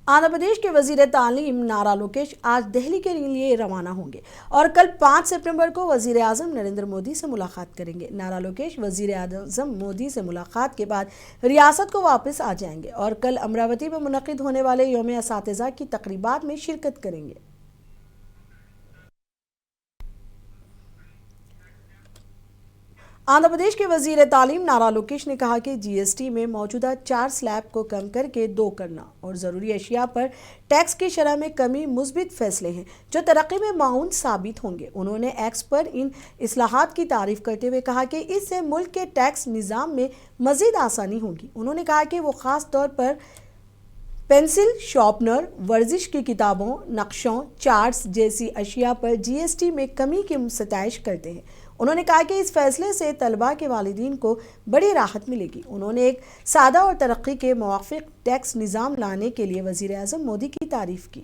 آندھرا پردیش کے وزیر تعلیم نارا لوکیش آج دہلی کے لیے روانہ ہوں گے اور کل 5 سپٹمبر کو وزیر اعظم نریندر مودی سے ملاقات کریں گے۔ نارا لوکیش وزیر اعظم مودی سے ملاقات کے بعد ریاست کو واپس آ جائیں گے اور کل امراوتی میں منعقد ہونے والے یوم اساتذہ کی تقریبات میں شرکت کریں گے۔ آندھرا پردیش کے وزیر تعلیم نارا لوکیش نے کہا کہ جی ایس ٹی میں موجودہ 4 سلیب کو کم کر کے 2 کرنا اور ضروری اشیاء پر ٹیکس کی شرح میں کمی مثبت فیصلے ہیں جو ترقی میں معاون ثابت ہوں گے۔ انہوں نے ایکس پر ان اصلاحات کی تعریف کرتے ہوئے کہا کہ اس سے ملک کے ٹیکس نظام میں مزید آسانی ہوگی۔ انہوں نے کہا کہ وہ خاص طور پر پینسل، شارپنر، ورزش کی کتابوں، نقشوں، چارٹس جیسی اشیاء پر جی ایس ٹی میں کمی کی ستائش کرتے ہیں۔ انہوں نے کہا کہ اس فیصلے سے طلباء کے والدین کو بڑی راحت ملے گی۔ انہوں نے ایک سادہ اور ترقی کے موافق ٹیکس نظام لانے کے لیے وزیر اعظم مودی کی تعریف کی۔